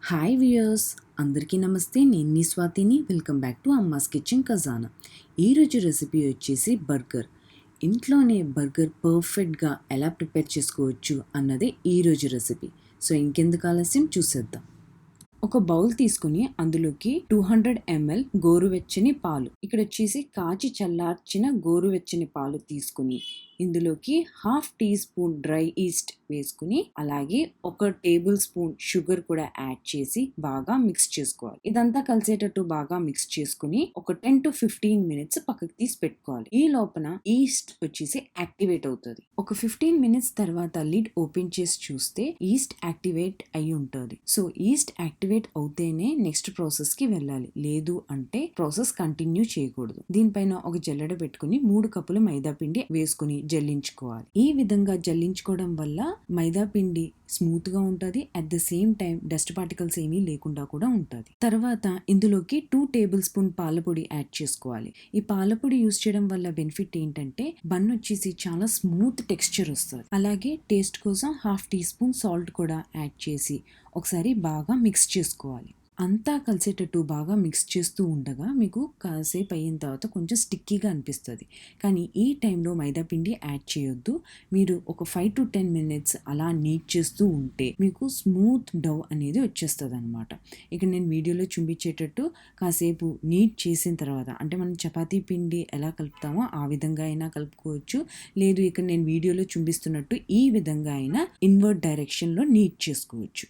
Hi viewers, అందరికీ నమస్తే. నేను మీ స్వాతిని. Welcome back to Amma's Kitchen Khazana. ఈరోజు రెసిపీ వచ్చేసి బర్గర్. ఇంట్లోనే బర్గర్ పర్ఫెక్ట్గా ఎలా ప్రిపేర్ చేసుకోవచ్చు అన్నదే ఈరోజు రెసిపీ. సో ఇంకెందుకు ఆలస్యం, చూసేద్దాం. ఒక బౌల్ తీసుకుని అందులోకి 200 ml గోరువెచ్చని పాలు, ఇక్కడ వచ్చేసి కాచి చల్లార్చిన గోరువెచ్చని పాలు తీసుకుని ఇందులోకి 1/2 టీ స్పూన్ డ్రై ఈస్ట్ వేసుకుని అలాగే 1 టేబుల్ స్పూన్ షుగర్ కూడా యాడ్ చేసి బాగా మిక్స్ చేసుకోవాలి. ఇదంతా కలిసేటట్టు బాగా మిక్స్ చేసుకుని ఒక 10 to 15 మినిట్స్ పక్కకి తీసి పెట్టుకోవాలి. ఈ లోపల ఈస్ట్ వచ్చేసి యాక్టివేట్ అవుతుంది. ఒక 15 మినిట్స్ తర్వాత లిడ్ ఓపెన్ చేసి చూస్తే ఈస్ట్ యాక్టివేట్ అయి ఉంటుంది. సో ఈస్ట్ యాక్టివేట్ అవుతేనే నెక్స్ట్ ప్రాసెస్ కి వెళ్ళాలి, లేదు అంటే ప్రాసెస్ కంటిన్యూ చేయకూడదు. దీనిపైన ఒక జల్లెడ పెట్టుకుని 3 కప్పులు మైదా పిండి వేసుకుని జల్లించుకోవాలి. ఈ విధంగా జల్లించుకోవడం వల్ల మైదా పిండి స్మూత్ గా ఉంటుంది. At the same time dust particles ఏమీ లేకుండా కూడా ఉంటుంది. తర్వాత ఇందులోకి 2 టేబుల్ స్పూన్ పాలపొడి యాడ్ చేసుకోవాలి. ఈ పాలపొడి యూస్ చేయడం వల్ల బెనిఫిట్ ఏంటంటే బన్ వచ్చేసి చాలా స్మూత్ టెక్స్చర్ వస్తుంది. అలాగే టేస్ట్ కోసం 1/2 టీ స్పూన్ సాల్ట్ కూడా యాడ్ చేసి ఒకసారి బాగా మిక్స్ చేసుకోవాలి. అంతా కలిసేటట్టు బాగా మిక్స్ చేస్తూ ఉండగా మీకు కాసేపు అయిన తర్వాత కొంచెం స్టిక్కీగా అనిపిస్తుంది. కానీ ఈ టైంలో మైదా పిండి యాడ్ చేయొద్దు. మీరు ఒక 5 to 10 మినిట్స్ అలా నీట్ చేస్తూ ఉంటే మీకు స్మూత్ డౌ అనేది వచ్చేస్తుంది అనమాట. ఇక నేను వీడియోలో చూపించేటట్టు కాసేపు నీట్ చేసిన తర్వాత, అంటే మనం చపాతీ పిండి ఎలా కలుపుతామో ఆ విధంగా అయినా కలుపుకోవచ్చు, లేదు ఇక నేను వీడియోలో చూపిస్తున్నట్టు ఈ విధంగా అయినా ఇన్వర్ట్ డైరెక్షన్లో నీట్ చేసుకోవచ్చు.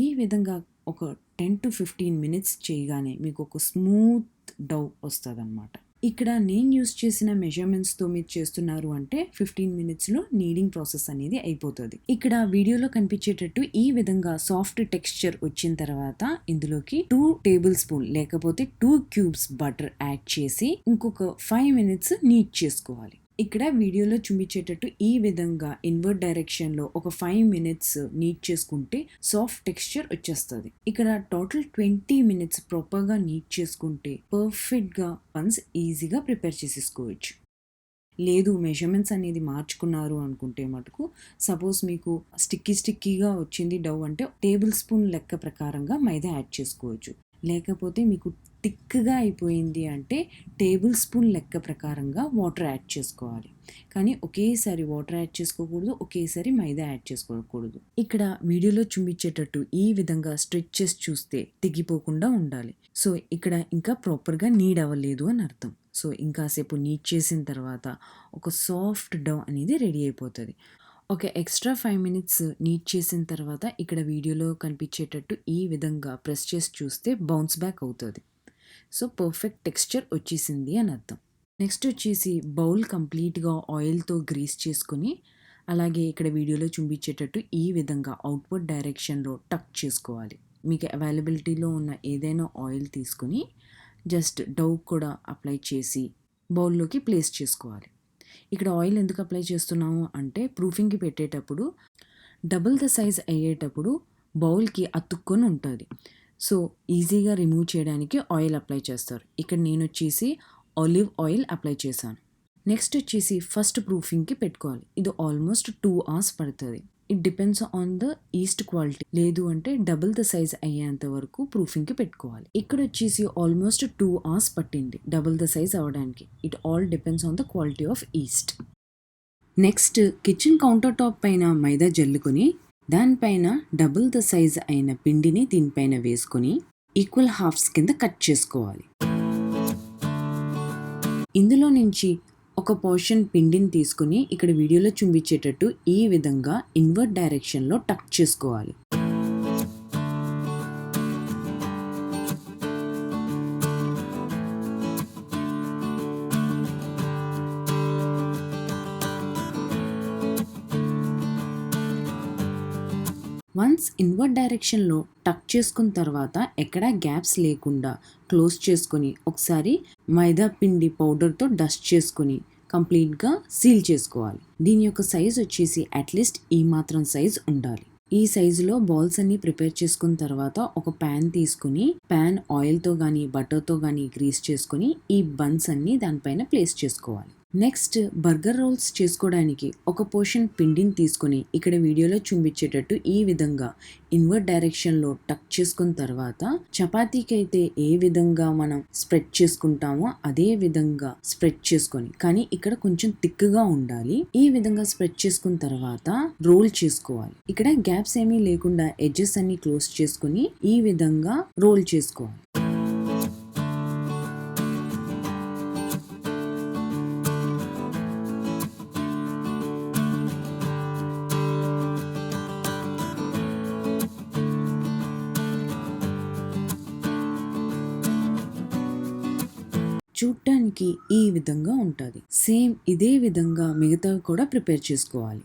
ఈ విధంగా ఒక 10 to 15 మినిట్స్ చేయగానే మీకు ఒక స్మూత్ డౌ వస్తుంది అనమాట. ఇక్కడ నేను యూస్ చేసిన మెజర్మెంట్స్తో మీరు చేస్తున్నారు అంటే 15 మినిట్స్లో నీడింగ్ ప్రాసెస్ అనేది అయిపోతుంది. ఇక్కడ వీడియోలో కనిపించేటట్టు ఈ విధంగా సాఫ్ట్ టెక్స్చర్ వచ్చిన తర్వాత ఇందులోకి 2 టేబుల్ స్పూన్ లేకపోతే 2 క్యూబ్స్ బటర్ యాడ్ చేసి ఇంకొక 5 మినిట్స్ నీట్ చేసుకోవాలి. ఇక్కడ వీడియోలో చూపించేటట్టు ఈ విధంగా ఇన్వర్ట్ డైరెక్షన్ లో ఒక 5 మినిట్స్ నీట్ చేసుకుంటే సాఫ్ట్ టెక్స్చర్ వచ్చేస్తుంది. ఇక్కడ టోటల్ 20 మినిట్స్ ప్రాపర్ గా నీట్ చేసుకుంటే పర్ఫెక్ట్ గా బన్స్ ఈజీగా ప్రిపేర్ చేసేసుకోవచ్చు. లేదు మెజర్మెంట్స్ అనేది మార్చుకున్నారు అనుకుంటే మటుకు, సపోజ్ మీకు స్టిక్కీగా వచ్చింది డౌ అంటే టేబుల్ స్పూన్ లెక్క ప్రకారంగా మైదా యాడ్ చేసుకోవచ్చు. లేకపోతే మీకు థిక్గా అయిపోయింది అంటే టేబుల్ స్పూన్ లెక్క ప్రకారంగా వాటర్ యాడ్ చేసుకోవాలి. కానీ ఒకేసారి వాటర్ యాడ్ చేసుకోకూడదు, ఒకేసారి మైదా యాడ్ చేసుకోకూడదు. ఇక్కడ వీడియోలో చూపించేటట్టు ఈ విధంగా స్ట్రెచ్ చేసి చూస్తే తెగిపోకుండా ఉండాలి. సో ఇక్కడ ఇంకా ప్రాపర్గా నీడ్ అవ్వలేదు అని అర్థం. సో ఇంకాసేపు నీట్ చేసిన తర్వాత ఒక సాఫ్ట్ డౌ అనేది రెడీ అయిపోతుంది. ఒక ఎక్స్ట్రా 5 మినిట్స్ నీట్ చేసిన తర్వాత ఇక్కడ వీడియోలో కనిపించేటట్టు ఈ విధంగా ప్రెస్ చేసి చూస్తే బౌన్స్ బ్యాక్ అవుతుంది. సో పర్ఫెక్ట్ టెక్స్చర్ వచ్చేసింది అని అర్థం. నెక్స్ట్ వచ్చేసి బౌల్ కంప్లీట్గా ఆయిల్తో గ్రీస్ చేసుకుని అలాగే ఇక్కడ వీడియోలో చూపించేటట్టు ఈ విధంగా అవుట్వర్డ్ డైరెక్షన్లో టక్ చేసుకోవాలి. మీకు అవైలబిలిటీలో ఉన్న ఏదైనా ఆయిల్ తీసుకుని జస్ట్ డౌ కూడా అప్లై చేసి బౌల్లోకి ప్లేస్ చేసుకోవాలి. ఇక్కడ ఆయిల్ ఎందుకు అప్లై చేస్తున్నాము అంటే ప్రూఫింగ్కి పెట్టేటప్పుడు డబుల్ ద సైజ్ అయ్యేటప్పుడు బౌల్కి అతుక్కొని ఉంటుంది. సో ఈజీగా రిమూవ్ చేయడానికి ఆయిల్ అప్లై చేస్తారు. ఇక్కడ నేను వచ్చేసి ఆలివ్ ఆయిల్ అప్లై చేశాను. నెక్స్ట్ వచ్చేసి ఫస్ట్ ప్రూఫింగ్కి పెట్టుకోవాలి. ఇది ఆల్మోస్ట్ 2 hours పడుతుంది. It depends on the east quality, లేదు అంటే డబుల్ ద సైజ్ అయ్యేంత వరకు ప్రూఫింగ్కి పెట్టుకోవాలి. ఇక్కడ వచ్చేసి ఆల్మోస్ట్ 2 hours పట్టింది డబుల్ ద సైజ్ అవ్వడానికి. It all depends on the quality of east. Next kitchen counter top పైన మైదా జల్లుకొని దానిపైన డబుల్ ద సైజ్ అయిన పిండిని దీనిపైన వేసుకొని ఈక్వల్ హాఫ్స్ కింద కట్ చేసుకోవాలి. ఇందులో నుంచి ఒక పోర్షన్ పిండిని తీసుకుని ఇక్కడ వీడియోలో చూపించేటట్టు ఈ విధంగా ఇన్వర్ట్ డైరెక్షన్లో టక్ చేసుకోవాలి. వన్స్ ఇన్వర్ట్ డైరెక్షన్లో టక్ చేసుకున్న తర్వాత ఎక్కడా గ్యాప్స్ లేకుండా క్లోజ్ చేసుకొని ఒకసారి మైదా పిండి పౌడర్తో డస్ట్ చేసుకొని కంప్లీట్గా సీల్ చేసుకోవాలి. దీని యొక్క సైజ్ వచ్చేసి అట్లీస్ట్ ఈ మాత్రం సైజ్ ఉండాలి. ఈ సైజులో బాల్స్ అన్ని ప్రిపేర్ చేసుకున్న తర్వాత ఒక ప్యాన్ తీసుకుని ప్యాన్ ఆయిల్తో కానీ బటర్తో కానీ గ్రీస్ చేసుకుని ఈ బన్స్ అన్ని దానిపైన ప్లేస్ చేసుకోవాలి. నెక్స్ట్ బర్గర్ రోల్స్ చేసుకోవడానికి ఒక పోర్షన్ పిండిని తీసుకొని ఇక్కడ వీడియోలో చూపించేటట్టు ఈ విధంగా ఇన్వర్ట్ డైరెక్షన్లో టక్ చేసుకున్న తర్వాత చపాతీకి అయితే ఏ విధంగా మనం స్ప్రెడ్ చేసుకుంటామో అదే విధంగా స్ప్రెడ్ చేసుకొని, కానీ ఇక్కడ కొంచెం థిక్గా ఉండాలి. ఈ విధంగా స్ప్రెడ్ చేసుకున్న తర్వాత రోల్ చేసుకోవాలి. ఇక్కడ గ్యాప్స్ ఏమీ లేకుండా ఎడ్జెస్ అన్ని క్లోజ్ చేసుకుని ఈ విధంగా రోల్ చేసుకోవాలి. చూడ్డానికి ఈ విధంగా ఉంటుంది. సేమ్ ఇదే విధంగా మిగతావి కూడా ప్రిపేర్ చేసుకోవాలి.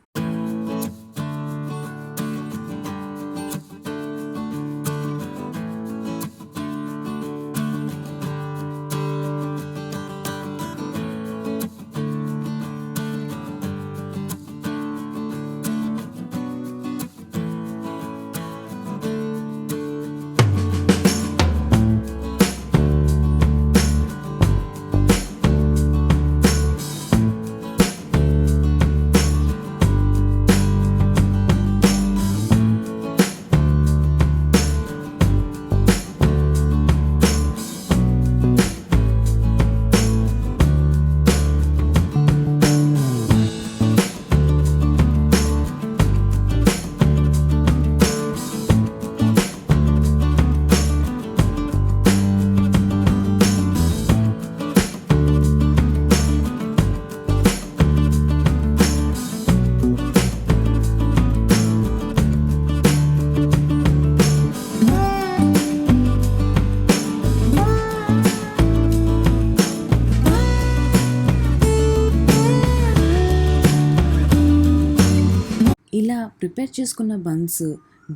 ఇలా ప్రిపేర్ చేసుకున్న బన్స్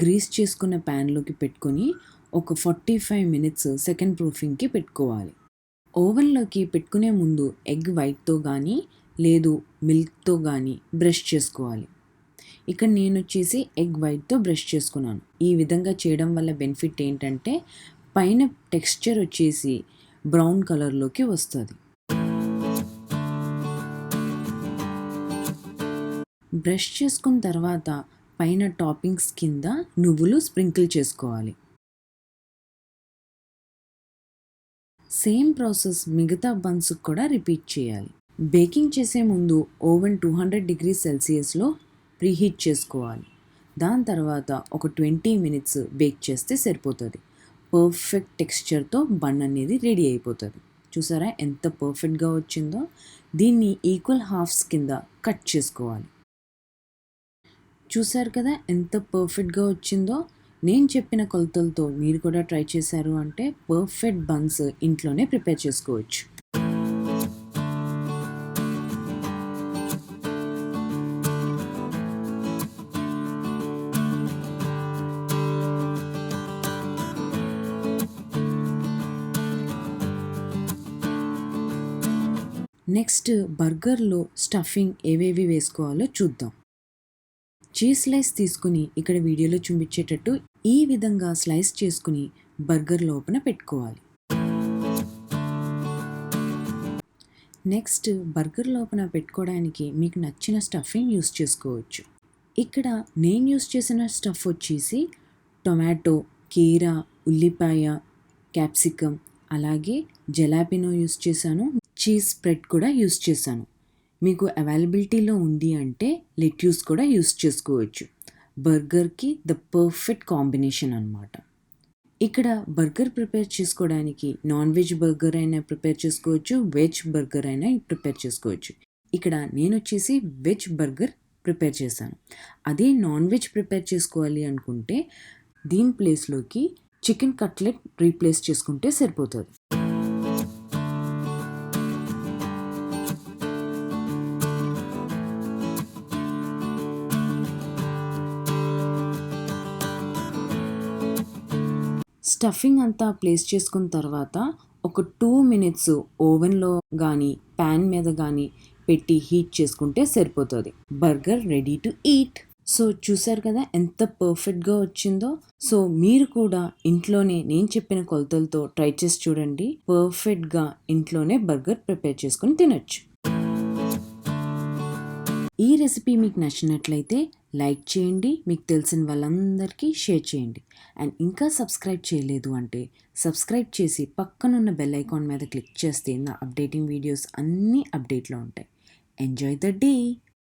గ్రీస్ చేసుకున్న ప్యాన్లోకి పెట్టుకొని ఒక 45 మినిట్స్ సెకండ్ ప్రూఫింగ్కి పెట్టుకోవాలి. ఓవెన్లోకి పెట్టుకునే ముందు ఎగ్ వైట్తో కానీ లేదు మిల్క్తో కానీ బ్రష్ చేసుకోవాలి. ఇక్కడ నేను వచ్చేసి ఎగ్ వైట్తో బ్రష్ చేసుకున్నాను. ఈ విధంగా చేయడం వల్ల బెనిఫిట్ ఏంటంటే పైన టెక్స్చర్ వచ్చేసి బ్రౌన్ కలర్లోకి వస్తుంది. బ్రష్ చేసుకున్న తర్వాత పైన టాపింగ్స్ కింద నువ్వులు స్ప్రింకిల్ చేసుకోవాలి. సేమ్ ప్రాసెస్ మిగతా బన్స్ కూడా రిపీట్ చేయాలి. బేకింగ్ చేసే ముందు ఓవెన్ 200 డిగ్రీ సెల్సియస్లో ప్రీహీట్ చేసుకోవాలి. దాని తర్వాత ఒక 20 మినిట్స్ బేక్ చేస్తే సరిపోతుంది. పర్ఫెక్ట్ టెక్స్చర్తో బన్ అనేది రెడీ అయిపోతుంది. చూసారా ఎంత పర్ఫెక్ట్గా వచ్చిందో. దీన్ని ఈక్వల్ హాఫ్స్ కింద కట్ చేసుకోవాలి. చూసారు కదా ఎంత పర్ఫెక్ట్గా వచ్చిందో. నేను చెప్పిన కొలతలతో మీరు కూడా ట్రై చేశారు అంటే పర్ఫెక్ట్ బన్స్ ఇంట్లోనే ప్రిపేర్ చేసుకోవచ్చు. నెక్స్ట్ బర్గర్లో స్టఫింగ్ ఏవేవి వేసుకోవాలో చూద్దాం. చీజ్ స్లైస్ తీసుకుని ఇక్కడ వీడియోలో చూపించేటట్టు ఈ విధంగా స్లైస్ చేసుకుని బర్గర్ లోపల పెట్టుకోవాలి. నెక్స్ట్ బర్గర్ లోపల పెట్టుకోవడానికి మీకు నచ్చిన స్టఫింగ్ యూస్ చేసుకోవచ్చు. ఇక్కడ నేను యూస్ చేసిన స్టఫ్ వచ్చేసి టొమాటో, కీరా, ఉల్లిపాయ, క్యాప్సికమ్, అలాగే జలాపినో యూస్ చేశాను. చీజ్ స్ప్రెడ్ కూడా యూస్ చేశాను. మీకు అవైలబిలిటీలో ఉంది అంటే లెట్యూస్ కూడా యూస్ చేసుకోవచ్చు. బర్గర్కి ద పర్ఫెక్ట్ కాంబినేషన్ అన్నమాట. ఇక్కడ బర్గర్ ప్రిపేర్ చేసుకోవడానికి నాన్ వెజ్ బర్గర్ అయినా ప్రిపేర్ చేసుకోవచ్చు, వెజ్ బర్గర్ అయినా ప్రిపేర్ చేసుకోవచ్చు. ఇక్కడ నేను వచ్చేసి వెజ్ బర్గర్ ప్రిపేర్ చేశాను. అదే నాన్ వెజ్ ప్రిపేర్ చేసుకోవాలి అనుకుంటే దీని ప్లేస్లోకి చికెన్ కట్లెట్ రీప్లేస్ చేసుకుంటే సరిపోతుంది. స్టఫింగ్ అంతా ప్లేస్ చేసుకున్న తర్వాత ఒక 2 మినిట్స్ ఓవెన్లో కానీ ప్యాన్ మీద కానీ పెట్టి హీట్ చేసుకుంటే సరిపోతుంది. Burger ready to eat. So చూసారు కదా ఎంత పర్ఫెక్ట్గా వచ్చిందో. సో మీరు కూడా ఇంట్లోనే నేను చెప్పిన కొలతలతో ట్రై చేసి చూడండి. పర్ఫెక్ట్గా ఇంట్లోనే బర్గర్ ప్రిపేర్ చేసుకుని తినొచ్చు. ఈ రెసిపీ మీకు నచ్చినట్లయితే లైక్ చేయండి, మీకు తెలిసిన వాళ్ళందరికీ షేర్ చేయండి. అండ్ ఇంకా సబ్స్క్రైబ్ చేయలేదు అంటే సబ్స్క్రైబ్ చేసి పక్కనున్న బెల్ ఐకాన్ మీద క్లిక్ చేస్తే నా అప్డేటింగ్ వీడియోస్ అన్నీ అప్డేట్లో ఉంటాయి. Enjoy the day.